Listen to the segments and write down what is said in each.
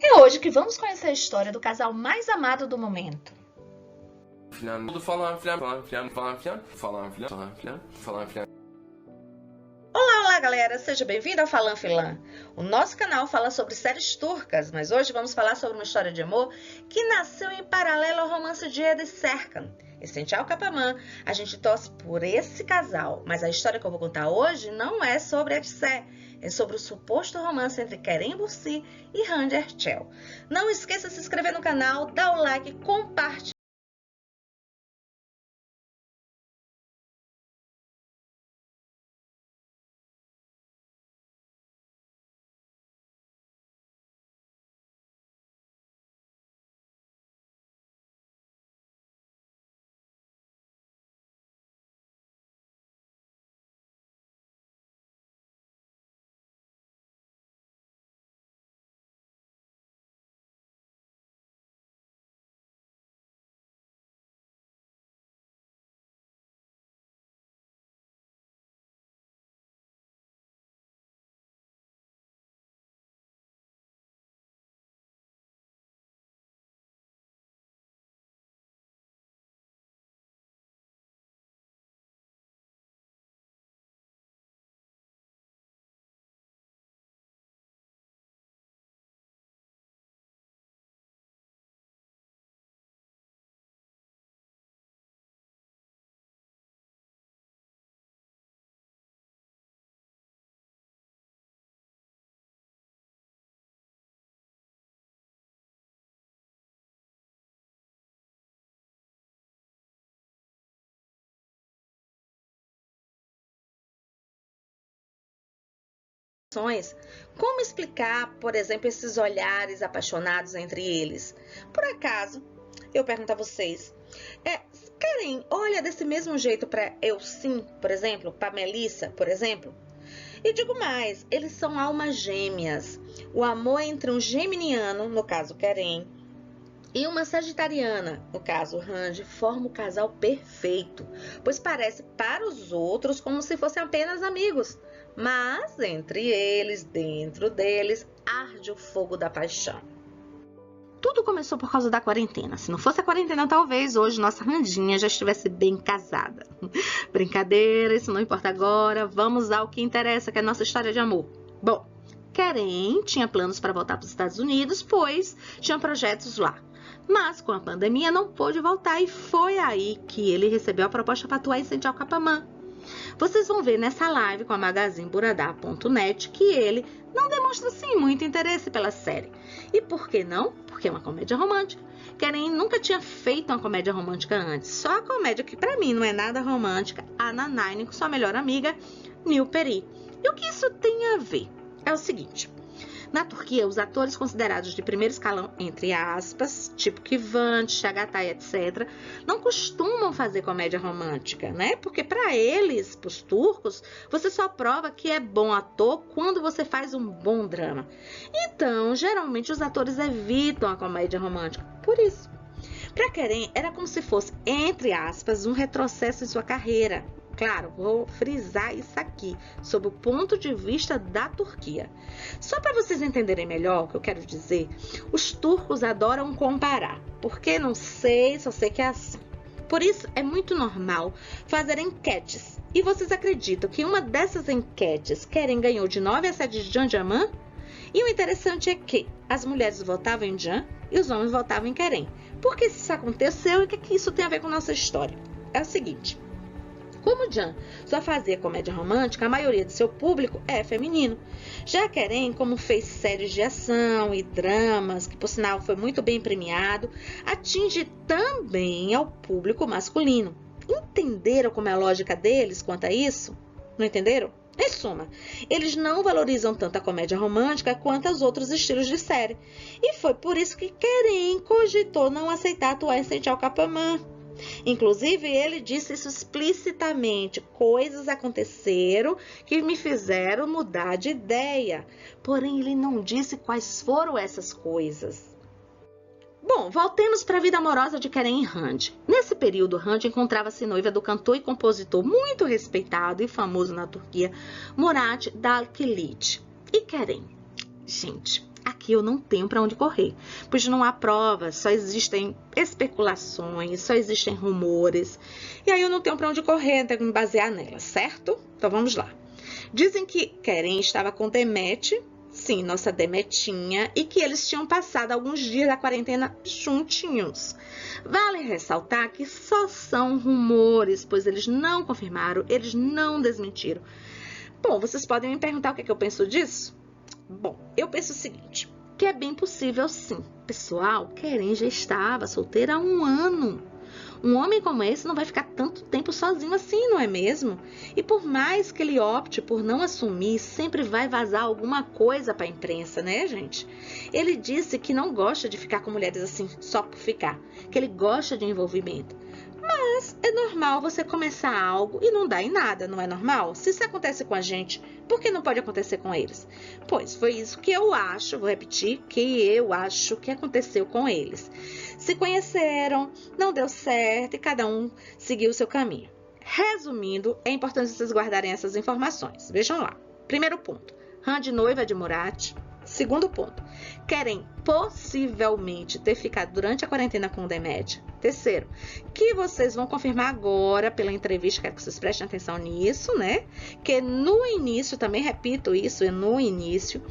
É hoje que vamos conhecer a história do casal mais amado do momento. Olá galera, seja bem-vindo ao Falan Filan. O nosso canal fala sobre séries turcas, mas hoje vamos falar sobre uma história de amor que nasceu em paralelo ao romance de Eda e Serkan. Essencial Capamã, a gente torce por esse casal, mas a história que eu vou contar hoje não é sobre Edse, é sobre o suposto romance entre Kerem Bürsin e Hande Erçel. Não esqueça de se inscrever no canal, dar o like e compartilhar. Como explicar, por exemplo, esses olhares apaixonados entre eles? Por acaso, eu pergunto a vocês, Kerem olha desse mesmo jeito para Elçin, por exemplo, para Melissa, por exemplo? E digo mais, eles são almas gêmeas. O amor entre um geminiano, no caso Kerem, e uma sagitariana, no caso Hande, forma o casal perfeito, pois parece para os outros como se fossem apenas amigos. Mas entre eles, dentro deles, arde o fogo da paixão. Tudo começou por causa da quarentena. Se não fosse a quarentena, talvez hoje nossa Handinha já estivesse bem casada. Brincadeira, isso não importa agora. Vamos ao que interessa, que é a nossa história de amor. Bom, Kerem tinha planos para voltar para os Estados Unidos, pois tinha projetos lá. Mas com a pandemia não pôde voltar e foi aí que ele recebeu a proposta para atuar em Essencial Capamã. Vocês vão ver nessa live com a magazineburadá.net que ele não demonstra assim muito interesse pela série. E por que não? Porque é uma comédia romântica. Kerem nunca tinha feito uma comédia romântica antes. Só a comédia que pra mim não é nada romântica, a Nanayni com sua melhor amiga, Nilperi. E o que isso tem a ver? É o seguinte. Na Turquia, os atores considerados de primeiro escalão, entre aspas, tipo Kıvanç, Çağatay, etc., não costumam fazer comédia romântica, né? Porque para eles, para os turcos, você só prova que é bom ator quando você faz um bom drama. Então, geralmente, os atores evitam a comédia romântica. Por isso. Para Kerem, era como se fosse, entre aspas, um retrocesso em sua carreira. Claro, vou frisar isso aqui, sob o ponto de vista da Turquia. Só para vocês entenderem melhor o que eu quero dizer, os turcos adoram comparar, porque não sei, só sei que é assim. Por isso, é muito normal fazer enquetes. E vocês acreditam que uma dessas enquetes Kerem ganhou de 9 a 7 de Can Yaman? E o interessante é que as mulheres votavam em Can e os homens votavam em Kerem. Por que isso aconteceu e o que isso tem a ver com a nossa história? É o seguinte. Como Can só fazia comédia romântica, a maioria de seu público é feminino. Já Kerem, como fez séries de ação e dramas, que por sinal foi muito bem premiado, atinge também ao público masculino. Entenderam como é a lógica deles quanto a isso? Não entenderam? Em suma, eles não valorizam tanto a comédia romântica quanto os outros estilos de série. E foi por isso que Kerem cogitou não aceitar atuar em Essencial Capamã. Inclusive, ele disse isso explicitamente. Coisas aconteceram que me fizeram mudar de ideia. Porém, ele não disse quais foram essas coisas. Bom, voltemos para a vida amorosa de Kerem e Hande. Nesse período, Hande encontrava-se noiva do cantor e compositor muito respeitado e famoso na Turquia, Murat Dalkılıç. E Kerem? Gente, Aqui eu não tenho para onde correr, pois não há provas, só existem especulações, só existem rumores, e aí eu não tenho para onde correr, tenho que me basear nelas, certo? Então vamos lá. Dizem que Keren estava com Demet, sim, nossa Demetinha, e que eles tinham passado alguns dias da quarentena juntinhos. Vale ressaltar que só são rumores, pois eles não confirmaram, eles não desmentiram. Bom, vocês podem me perguntar o que é que eu penso disso? Bom, eu penso o seguinte, que é bem possível sim. Pessoal, Keren já estava solteira há 1 ano. Um homem como esse não vai ficar tanto tempo sozinho assim, não é mesmo? E por mais que ele opte por não assumir, sempre vai vazar alguma coisa para a imprensa, né, gente? Ele disse que não gosta de ficar com mulheres assim só por ficar, que ele gosta de envolvimento. Mas é normal você começar algo e não dar em nada, não é normal? Se isso acontece com a gente, por que não pode acontecer com eles? Pois foi isso que eu acho, vou repetir, que eu acho que aconteceu com eles. Se conheceram, não deu certo e cada um seguiu o seu caminho. Resumindo, é importante vocês guardarem essas informações. Vejam lá. Primeiro ponto, Rand noiva de Murat. Segundo ponto, Keren possivelmente ter ficado durante a quarentena com o Demet. Terceiro, que vocês vão confirmar agora pela entrevista, quero que vocês prestem atenção nisso, né? Que no início, também repito isso, no início,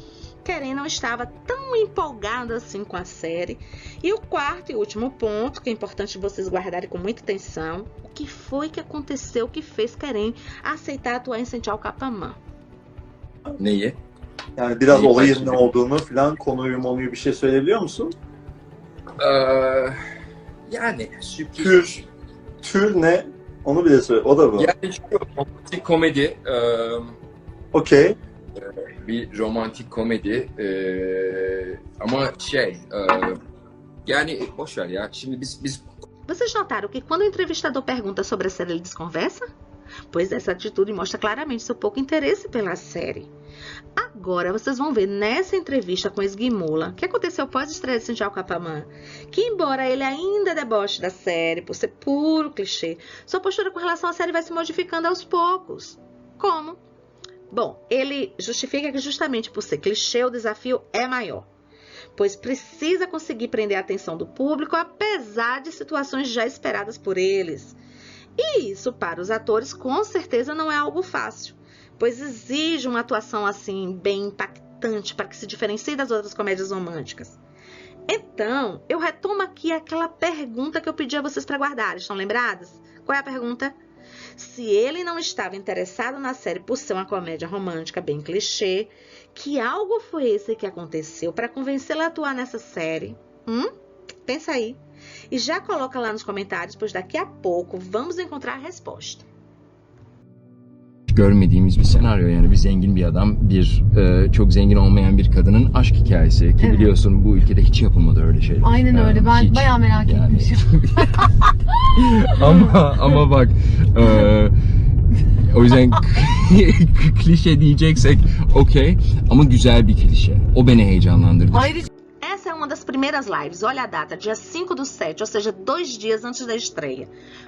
Keren não estava tão empolgada assim com a série. E o quarto e último ponto, que é importante vocês guardarem com muita atenção, o que foi que aconteceu que fez Keren aceitar atuar em Sençal Kapamã? Neyi? Yani biraz Neyi olayın ne kaçırdım? olduğunu falan, konuyu bir şey söyleyebiliyor musun? Yani sürpriz. Tür ne? Onu bile söyle. O da bu. Yani şu romantik komedi. Okey. Bir romantik komedi. Ama yani boş ver ya. Şimdi biz Vocês notaram que quando o entrevistador pergunta sobre a série, ele desconversa? Pois essa atitude mostra claramente seu pouco interesse pela série. Agora vocês vão ver nessa entrevista com Esguimola, que aconteceu pós-estreia de Sençal Kapamã, que embora ele ainda deboche da série por ser puro clichê, sua postura com relação à série vai se modificando aos poucos. Como? Bom, ele justifica que justamente por ser clichê o desafio é maior, pois precisa conseguir prender a atenção do público apesar de situações já esperadas por eles. E isso para os atores com certeza não é algo fácil, pois exige uma atuação assim bem impactante para que se diferencie das outras comédias românticas. Então, eu retomo aqui aquela pergunta que eu pedi a vocês para guardarem, estão lembradas? Qual é a pergunta? Se ele não estava interessado na série por ser uma comédia romântica bem clichê, que algo foi esse que aconteceu para convencê-lo a atuar nessa série? Pensa aí. E já coloca lá nos comentários, pois daqui a pouco vamos encontrar a resposta. Görmediğimiz bir senaryo, yani bir zengin bir adam, çok zengin olmayan bir kadının aşk hikayesi ki biliyorsun bu ülkede hiç yapılmadı öyle şeyler. Aynen öyle. Ben hiç. bayağı merak etmişim. ama bak o yüzden klişe diyeceksek okey, ama güzel bir klişe. O beni heyecanlandırdı. Ayrıca Essa é uma das primeiras lives, olha a data, dia 5/7, ou seja, 2 dias antes da estreia.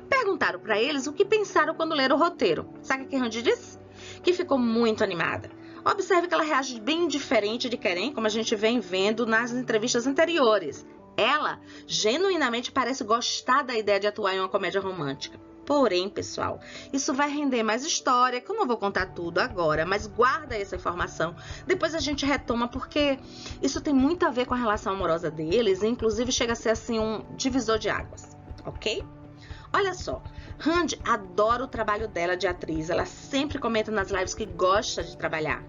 Perguntaram para eles o que pensaram quando leram o roteiro. Sabe o que a Rand disse? Que ficou muito animada. Observe que ela reage bem diferente de Keren, como a gente vem vendo nas entrevistas anteriores. Ela genuinamente parece gostar da ideia de atuar em uma comédia romântica. Porém, pessoal, isso vai render mais história, que eu não vou contar tudo agora, mas guarda essa informação. Depois a gente retoma, porque isso tem muito a ver com a relação amorosa deles, e inclusive chega a ser assim um divisor de águas, ok? Olha só, Rand adora o trabalho dela de atriz, ela sempre comenta nas lives que gosta de trabalhar.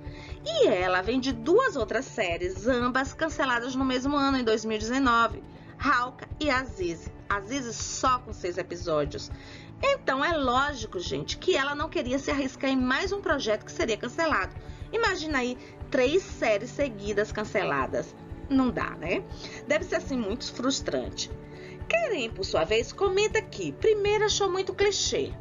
E ela vem de 2 outras séries, ambas canceladas no mesmo ano, em 2019, Halka e Aziz. Aziz só com 6 episódios. Então é lógico, gente, que ela não queria se arriscar em mais um projeto que seria cancelado. Imagina aí 3 séries seguidas canceladas. Não dá, né? Deve ser assim muito frustrante. Keren, por sua vez, comenta que primeiro achou muito clichê.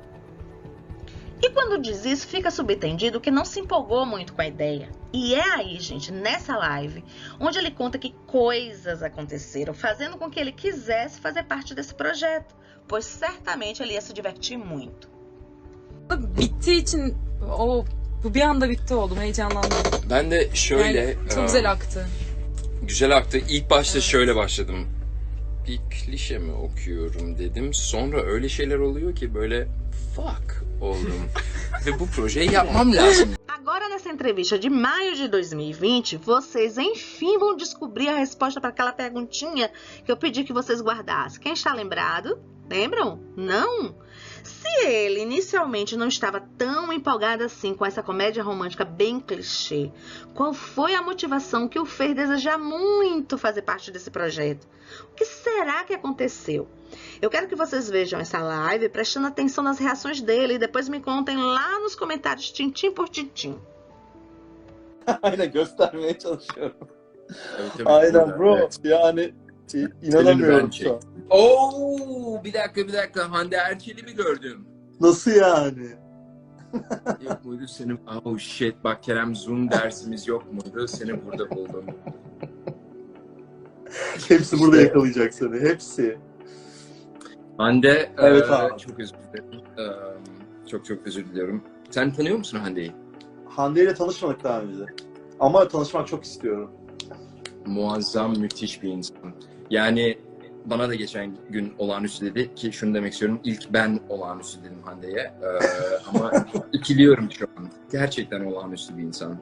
E quando diz isso, fica subentendido que não se empolgou muito com a ideia. E é aí, gente, nessa live, onde ele conta que coisas aconteceram, fazendo com que ele quisesse fazer parte desse projeto, pois certamente ele ia se divertir muito. Bittiği için bu bir anda bitti oldum, heyecanlandım. ben de şöyle Yani çok güzel aktı. Güzel aktı. İlk başta şöyle başladım. Bir klişe mi okuyorum dedim. Sonra öyle şeyler oluyor ki böyle fuck oldum. Ve bu projeyi yapmam lazım. Agora, nessa entrevista de maio de 2020, vocês enfim vão descobrir a resposta para aquela perguntinha que eu pedi que vocês guardassem. Quem está lembrado? Lembram? Não? Se ele inicialmente não estava tão empolgado assim com essa comédia romântica bem clichê, qual foi a motivação que o fez desejar muito fazer parte desse projeto? O que será que aconteceu? Eu quero que vocês vejam essa live prestando atenção nas reações dele e depois me contem lá nos comentários tintim por tintim. Aynen göstermeye çalışıyorum. Tabii, Aynen burada, bro. evet. Yani inanamıyorum Selim şu an. Oo, bir dakika. Hande Erçel'i mi gördüm? Nasıl yani? Yok muydu senin? Oh shit, bak Kerem, Zoom dersimiz yok muydu? Seni burada buldum. Hepsi burada yakalayacak seni. Hepsi. Hande, Evet abi. çok özür dilerim. Çok özür diliyorum. Sen tanıyor musun Hande'yi? Hande ile tanışmadık daha önce. Ama tanışmak çok istiyorum. Muazzam, müthiş bir insan. Yani bana da geçen gün olağanüstü dedi ki şunu demek istiyorum. İlk ben olağanüstü dedim Hande'ye. Ama ikiliyorum şu an. Gerçekten olağanüstü bir insan.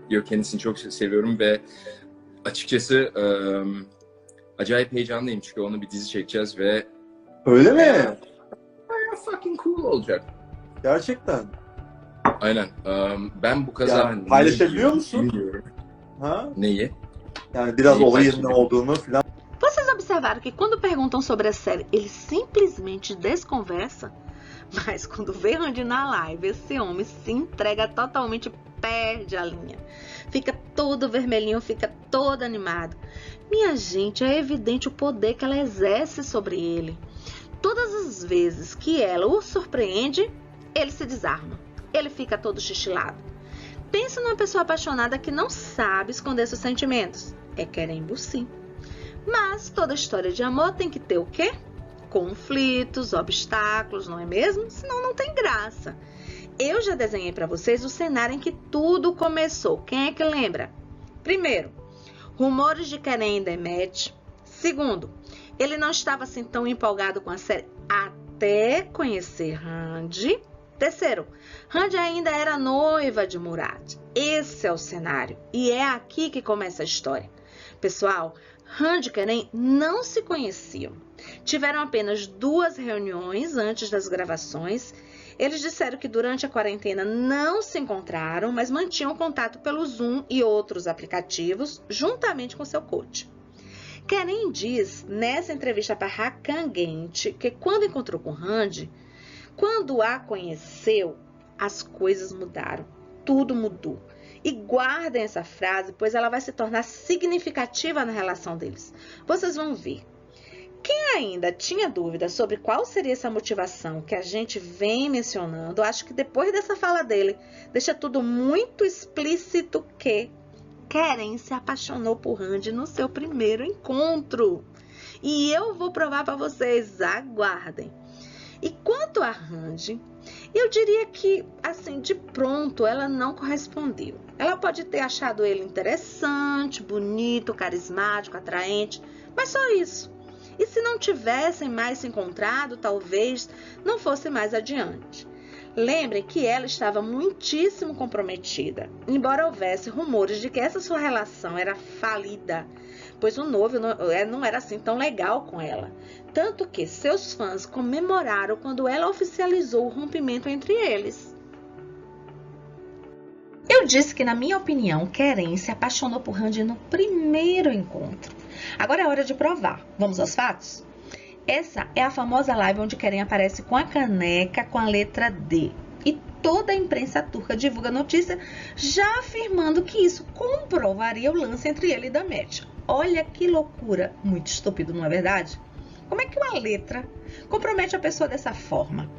Diyor, kendisini çok seviyorum ve açıkçası acayip heyecanlıyım çünkü onu bir dizi çekeceğiz ve Öyle mi? bayağı fucking cool olacak. Gerçekten. Aynen. Ben bu kaza Yani paylaşabiliyor musun? Bilmiyorum. Ha? Neyi? Yani biraz Neyi olayın ne paylaşabiliyorum? olduğunu falan. Vocês observaram que quando perguntam sobre a série, ele simplesmente desconversa? Mas quando vê Randy na live, esse homem se entrega totalmente, perde a linha. Fica todo vermelhinho, fica todo animado. Minha gente, é evidente o poder que ela exerce sobre ele. Todas as vezes que ela o surpreende, ele se desarma. Ele fica todo xixilado. Pensa numa pessoa apaixonada que não sabe esconder seus sentimentos. É Kerem, sim. Mas toda história de amor tem que ter o quê? Conflitos, obstáculos, não é mesmo? Senão não tem graça. Eu já desenhei para vocês o cenário em que tudo começou. Quem é que lembra? Primeiro, rumores de Kerem e Demet. Segundo, ele não estava assim tão empolgado com a série até conhecer Randy. Terceiro, Randy ainda era noiva de Murat. Esse é o cenário e é aqui que começa a história. Pessoal, Randy e Kerem não se conheciam. Tiveram apenas 2 reuniões antes das gravações. Eles disseram que durante a quarentena não se encontraram, mas mantinham contato pelo Zoom e outros aplicativos, juntamente com seu coach. Kerem diz nessa entrevista para Hakan Genç que quando encontrou com Randy, quando a conheceu, as coisas mudaram. Tudo mudou. E guardem essa frase, pois ela vai se tornar significativa na relação deles. Vocês vão ver. Quem ainda tinha dúvida sobre qual seria essa motivação que a gente vem mencionando, acho que depois dessa fala dele, deixa tudo muito explícito que Kerem se apaixonou por Randy no seu primeiro encontro. E eu vou provar para vocês, aguardem. E quanto a Randy, eu diria que, assim, de pronto, ela não correspondeu. Ela pode ter achado ele interessante, bonito, carismático, atraente, mas só isso. E se não tivessem mais se encontrado, talvez não fosse mais adiante. Lembrem que ela estava muitíssimo comprometida, embora houvesse rumores de que essa sua relação era falida, pois o noivo não era assim tão legal com ela. Tanto que seus fãs comemoraram quando ela oficializou o rompimento entre eles. Eu disse que, na minha opinião, Kerem se apaixonou por Randy no primeiro encontro. Agora é hora de provar. Vamos aos fatos? Essa é a famosa live onde Kerem aparece com a caneca com a letra D. E toda a imprensa turca divulga a notícia já afirmando que isso comprovaria o lance entre ele e Demet. Olha que loucura. Muito estúpido, não é verdade? Como é que uma letra compromete a pessoa dessa forma?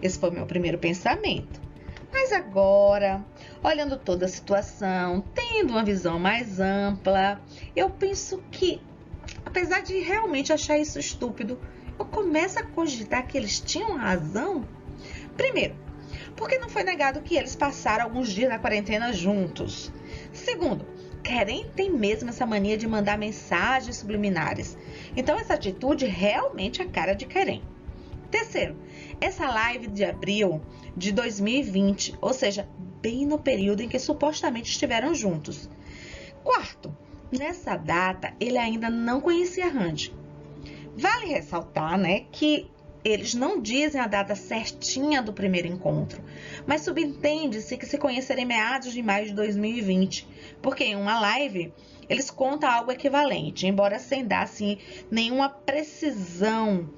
Esse foi o meu primeiro pensamento. Mas agora, olhando toda a situação, tendo uma visão mais ampla, eu penso que, apesar de realmente achar isso estúpido, eu começo a cogitar que eles tinham razão. Primeiro, porque não foi negado que eles passaram alguns dias na quarentena juntos. Segundo, Keren tem mesmo essa mania de mandar mensagens subliminares. Então essa atitude realmente é a cara de Keren. Terceiro, essa live de abril de 2020, ou seja, bem no período em que supostamente estiveram juntos. Quarto, nessa data ele ainda não conhecia Randy. Vale ressaltar, né, que eles não dizem a data certinha do primeiro encontro, mas subentende-se que se conhecerem em meados de maio de 2020, porque em uma live eles contam algo equivalente, embora sem dar assim, nenhuma precisão.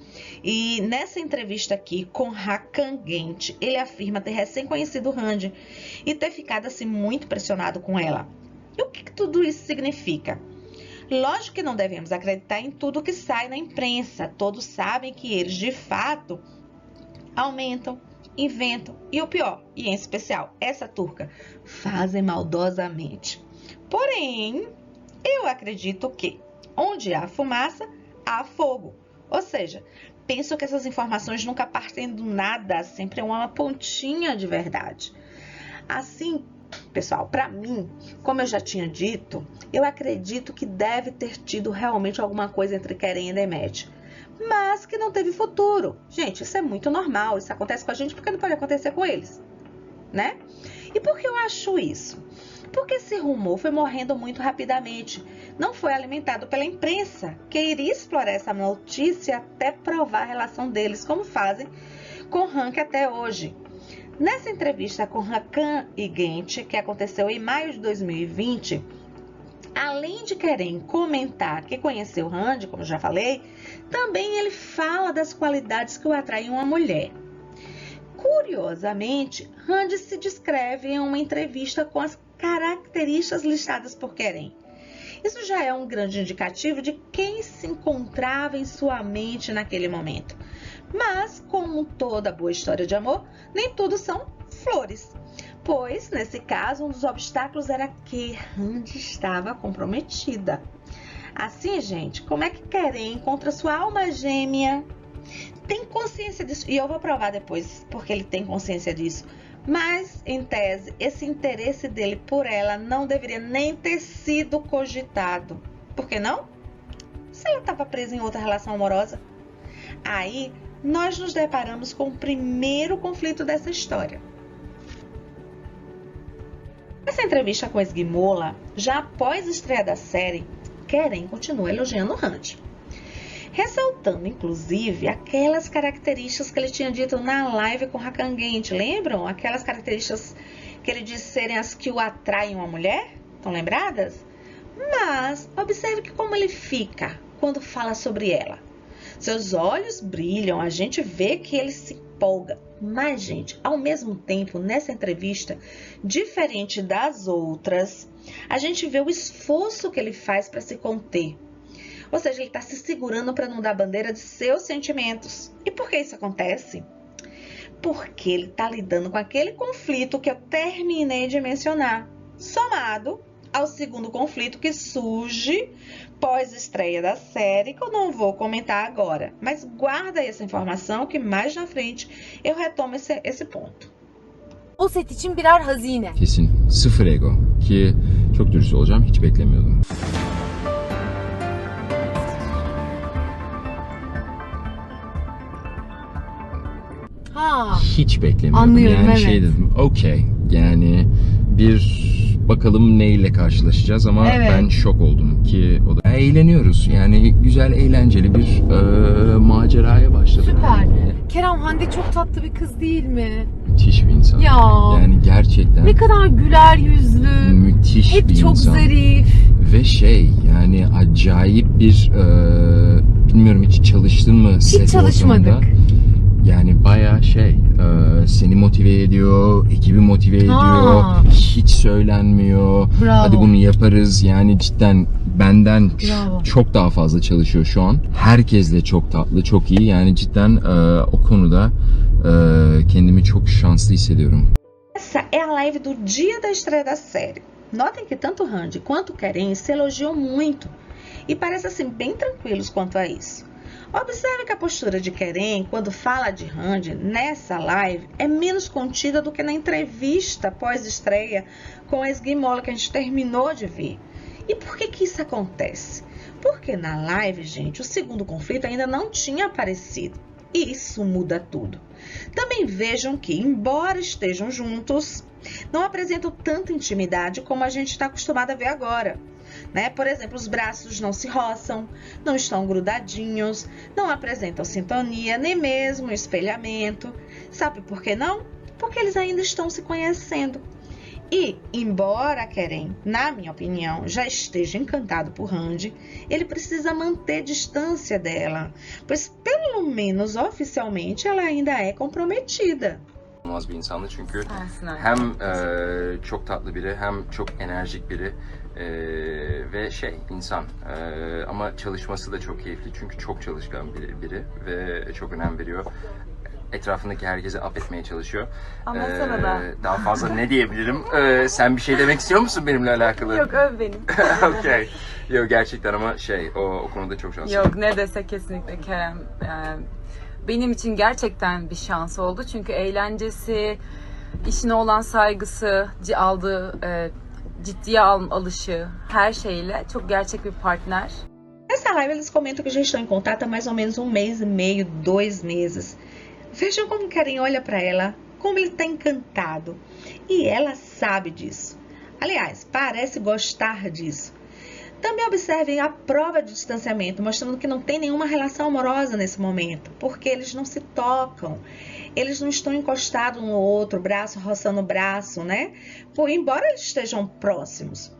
E nessa entrevista aqui com Hakan Genç, ele afirma ter recém conhecido Randy e ter ficado assim muito pressionado com ela. E o que tudo isso significa? Lógico que não devemos acreditar em tudo que sai na imprensa. Todos sabem que eles, de fato, aumentam, inventam e o pior, e em especial essa turca, fazem maldosamente. Porém, eu acredito que onde há fumaça, há fogo. Ou seja, penso que essas informações nunca partem do nada, sempre é uma pontinha de verdade. Assim, pessoal, para mim, como eu já tinha dito, eu acredito que deve ter tido realmente alguma coisa entre Keren e Demet, mas que não teve futuro. Gente, isso é muito normal, isso acontece com a gente porque não pode acontecer com eles, né? E por que eu acho isso? Porque esse rumor foi morrendo muito rapidamente, não foi alimentado pela imprensa, que iria explorar essa notícia até provar a relação deles, como fazem com Hank até hoje. Nessa entrevista com Hakan Genç, que aconteceu em maio de 2020, além de Keren comentar que conheceu Randy, como já falei, também ele fala das qualidades que o atraem em uma mulher. Curiosamente, Randy se descreve em uma entrevista com as características listadas por Keren. Isso já é um grande indicativo de quem se encontrava em sua mente naquele momento. Mas, como toda boa história de amor, nem tudo são flores. Pois, nesse caso, um dos obstáculos era que Randy estava comprometida. Assim, gente, como é que Keren encontra sua alma gêmea? Tem consciência disso, e eu vou provar depois porque ele tem consciência disso. Mas, em tese, esse interesse dele por ela não deveria nem ter sido cogitado. Por que não? Se ela estava presa em outra relação amorosa. Aí, nós nos deparamos com o primeiro conflito dessa história. Nessa entrevista com a Esguimola, já após a estreia da série, Keren continua elogiando Randy, ressaltando inclusive aquelas características que ele tinha dito na live com Hakan Genç. Lembram? Aquelas características que ele disse serem as que o atraem uma mulher? Estão lembradas? Mas observe que como ele fica quando fala sobre ela. Seus olhos brilham, a gente vê que ele se empolga. Mas, gente, ao mesmo tempo, nessa entrevista, diferente das outras, a gente vê o esforço que ele faz para se conter. Ou seja, ele está se segurando para não dar bandeira de seus sentimentos. E por que isso acontece? Porque ele está lidando com aquele conflito que eu terminei de mencionar, somado ao segundo conflito que surge pós-estreia da série, que eu não vou comentar agora. Mas guarda aí essa informação que mais na frente eu retomo esse ponto. O set için birer hazine. Kesin. Sıfır ego. Ki çok dürüst olacağım, hiç beklemiyordum. Ha. Hiç beklemiyordum. Anlıyorum, yani evet. şey dedim, okey. Yani bir bakalım neyle karşılaşacağız ama Evet. ben şok oldum ki o da eğleniyoruz. Yani güzel, eğlenceli bir maceraya başladık. Süper. Kerem, Hande çok tatlı bir kız değil mi? Müthiş bir insan. Ya. Yani gerçekten Ne kadar güler yüzlü. müthiş Hep bir çok insan. zarif. Ve yani acayip bir bilmiyorum hiç çalıştın mı set Hiç çalışmadık. ortamında? Yani bayağı seni motive ediyor, ekibi motive ediyor, hiç söylenmiyor. Bravo. Hadi bunu yaparız. Yani cidden benden Bravo. çok daha fazla çalışıyor şu an. Herkesle çok tatlı, çok iyi. Yani cidden o konuda kendimi çok şanslı hissediyorum. Essa é a live do dia da estreia da série. Notem que tanto Randy quanto Keren se elogiam muito e parecem assim bem tranquilos quanto a isso. Observe que a postura de Keren quando fala de Randy nessa live é menos contida do que na entrevista pós-estreia com a Esguimola que a gente terminou de ver. E por que isso acontece? Porque na live, gente, o segundo conflito ainda não tinha aparecido. E isso muda tudo. Também vejam que, embora estejam juntos, não apresentam tanta intimidade como a gente está acostumado a ver agora. Né? Por exemplo, os braços não se roçam, não estão grudadinhos, não apresentam sintonia, nem mesmo espelhamento. Sabe por que não? Porque eles ainda estão se conhecendo. E, embora Kerem, na minha opinião, já esteja encantado por Randy, ele precisa manter distância dela, pois pelo menos oficialmente ela ainda é comprometida. İnanılmaz bir insandı çünkü Aslında. hem çok tatlı biri hem çok enerjik biri ve insan ama çalışması da çok keyifli çünkü çok çalışkan biri ve çok önem veriyor. Etrafındaki herkese affetmeye çalışıyor. Anlatsana da. Daha fazla ne diyebilirim? Sen bir şey demek istiyor musun benimle alakalı? Yok, öv beni. Okay. Yok gerçekten ama o konuda çok şanslı. Yok, ne dese kesinlikle Kerem. Benim için gerçekten bir şans oldu. Çünkü eğlencesi, işine olan saygısı, aldığı ciddiye alışı, her şeyle çok gerçek bir partner. Nessa live eles comentam que já estão em contato há mais ou menos 1 mês e meio, 2 meses. Vejam como Kerem olha para ela, como ele está encantado. E ela sabe disso. Aliás, parece gostar disso. Também observem a prova de distanciamento, mostrando que não tem nenhuma relação amorosa nesse momento, porque eles não se tocam, eles não estão encostados um no outro, braço roçando o braço, né? Embora eles estejam próximos.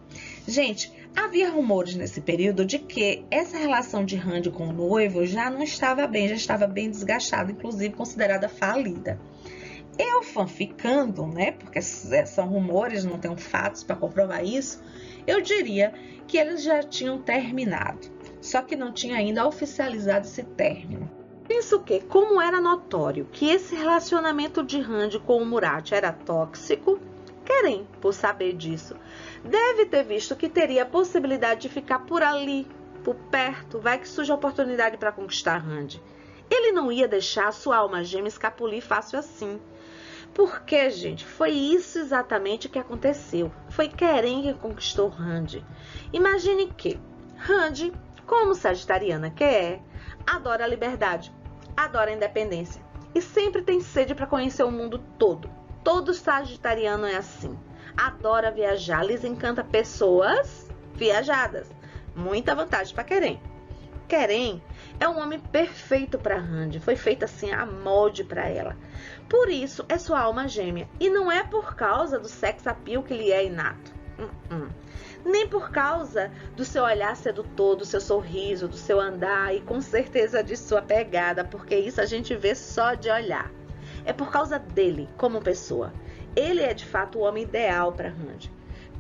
Gente, havia rumores nesse período de que essa relação de Randy com o noivo já não estava bem, já estava bem desgastada, inclusive considerada falida. Eu fanficando, né, porque são rumores, não tenho fatos para comprovar isso, eu diria que eles já tinham terminado, só que não tinha ainda oficializado esse término. Penso que, como era notório que esse relacionamento de Randy com o Murat era tóxico, Kerem, por saber disso, deve ter visto que teria a possibilidade de ficar por ali, por perto, vai que surge a oportunidade para conquistar Randy. Ele não ia deixar a sua alma gêmea escapulir fácil assim. Porque, gente, foi isso exatamente que aconteceu. Foi Kerem que conquistou Randy. Imagine que Randy, como sagitariana que é, adora a liberdade, adora a independência e sempre tem sede para conhecer o mundo todo. Todo sagitariano é assim. Adora viajar, lhes encanta pessoas viajadas. Muita vantagem para Kerem. Kerem é um homem perfeito para Randy, foi feito assim a molde para ela. Por isso é sua alma gêmea e não é por causa do sex appeal que lhe é inato. Nem por causa do seu olhar sedutor, do seu sorriso, do seu andar e com certeza de sua pegada, porque isso a gente vê só de olhar. É por causa dele como pessoa. Ele é de fato o homem ideal para Randy.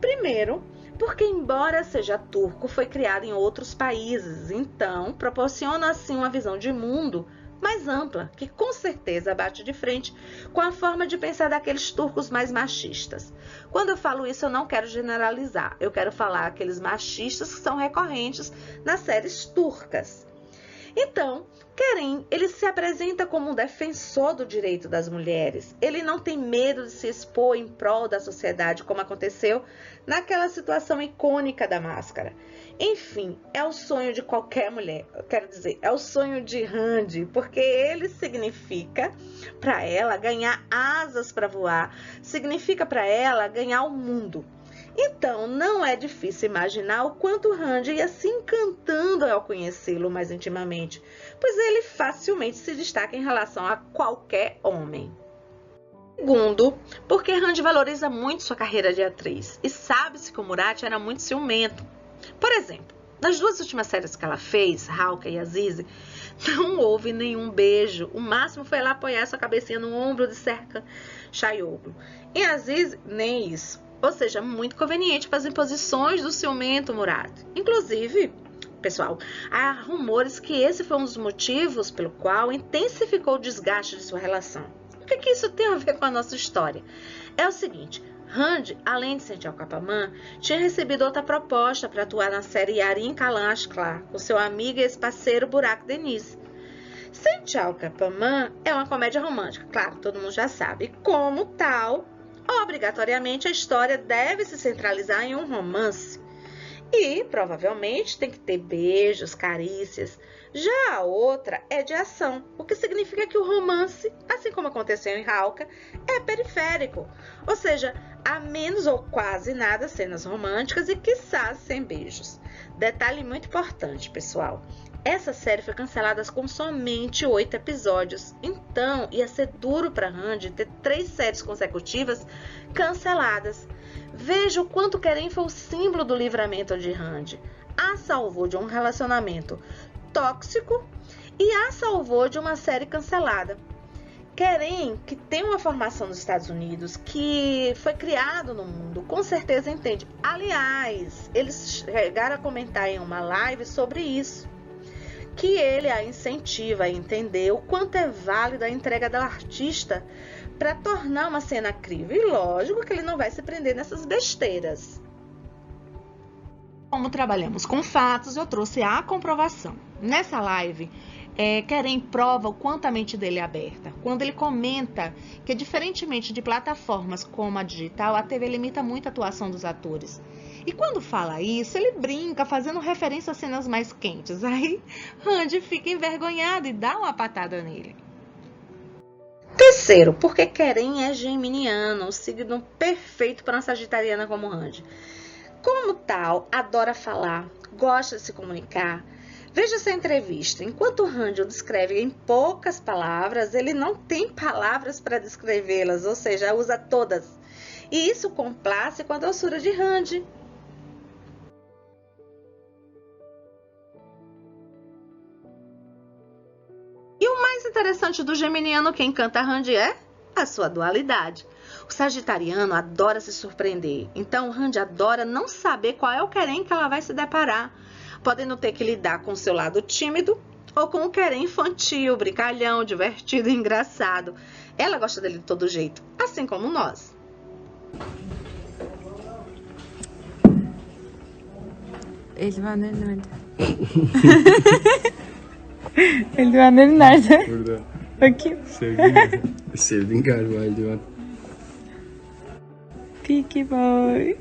Primeiro, porque embora seja turco, foi criado em outros países, então proporciona assim uma visão de mundo mais ampla, que com certeza bate de frente com a forma de pensar daqueles turcos mais machistas. Quando eu falo isso, eu não quero generalizar, eu quero falar aqueles machistas que são recorrentes nas séries turcas. Então, Kerem, ele se apresenta como um defensor do direito das mulheres. Ele não tem medo de se expor em prol da sociedade, como aconteceu naquela situação icônica da máscara. Enfim, é o sonho de qualquer mulher, quero dizer, é o sonho de Randy, porque ele significa para ela ganhar asas para voar, significa para ela ganhar o mundo. Então, não é difícil imaginar o quanto Randy ia se encantando ao conhecê-lo mais intimamente, pois ele facilmente se destaca em relação a qualquer homem. Segundo, porque Randy valoriza muito sua carreira de atriz e sabe-se que o Murat era muito ciumento. Por exemplo, nas 2 últimas séries que ela fez, Halka e Azize, não houve nenhum beijo. O máximo foi ela apoiar sua cabecinha no ombro de Serkan Şayoglu. Em Azize, nem isso. Ou seja, muito conveniente para as imposições do ciumento Murat. Inclusive, pessoal, há rumores que esse foi um dos motivos pelo qual intensificou o desgaste de sua relação. O que isso tem a ver com a nossa história? É o seguinte, Randy, além de Sentir Kapamã, tinha recebido outra proposta para atuar na série Yarim Kalan Ashklar, com seu amigo e ex-parceiro Burak Deniz. Sentir Kapamã é uma comédia romântica, claro, todo mundo já sabe. Como tal, obrigatoriamente a história deve se centralizar em um romance. E provavelmente tem que ter beijos, carícias. Já a outra é de ação, o que significa que o romance, assim como aconteceu em Hawke, é periférico. Ou seja, há menos ou quase nada cenas românticas e quiçá sem beijos. Detalhe muito importante, pessoal. Essa série foi cancelada com somente 8 episódios. Então, ia ser duro para Randy ter 3 séries consecutivas canceladas. Veja o quanto Keren foi o símbolo do livramento de Randy. A salvou de um relacionamento tóxico e a salvou de uma série cancelada. Keren, que tem uma formação nos Estados Unidos, que foi criado no mundo, com certeza entende. Aliás, eles chegaram a comentar em uma live sobre isso, que ele a incentiva a entender o quanto é válida a entrega do artista para tornar uma cena crível. E lógico que ele não vai se prender nessas besteiras. Como trabalhamos com fatos, eu trouxe a comprovação. Nessa live, Keren prova o quanto a mente dele é aberta. Quando ele comenta que, diferentemente de plataformas como a digital, a TV limita muito a atuação dos atores. E quando fala isso, ele brinca, fazendo referência a cenas mais quentes. Aí, Randy fica envergonhado e dá uma patada nele. Terceiro, porque Keren é geminiano, o signo perfeito para uma sagitariana como Randy. Como tal, adora falar, gosta de se comunicar. Veja essa entrevista. Enquanto Randy o descreve em poucas palavras, ele não tem palavras para descrevê-las, ou seja, usa todas. E isso complace com a doçura de Randy. E o mais interessante do geminiano que encanta Randy é a sua dualidade. O sagitariano adora se surpreender, então o Randy adora não saber qual é o Keren que ela vai se deparar, podendo ter que lidar com o seu lado tímido ou com o Keren infantil, brincalhão, divertido e engraçado. Ela gosta dele de todo jeito, assim como nós. Eldivenleri nerede? Eldivenleri nerede? Burada. Bakayım. Sevdin galiba eldiven. Peaky boy.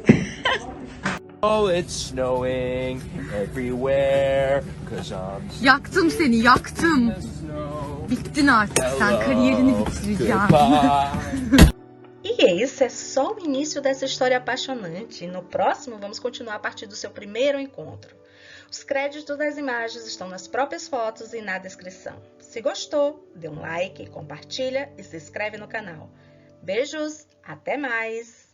Oh, it's snowing everywhere 'cause I'm Yaktım seni, yaktım. snow. Bittin artık sen, kariyerini bitireceğim. Goodbye. E esse é só o início dessa história apaixonante. No próximo, vamos continuar a partir do seu primeiro encontro. Os créditos das imagens estão nas próprias fotos e na descrição. Se gostou, dê um like, compartilha e se inscreve no canal. Beijos, até mais!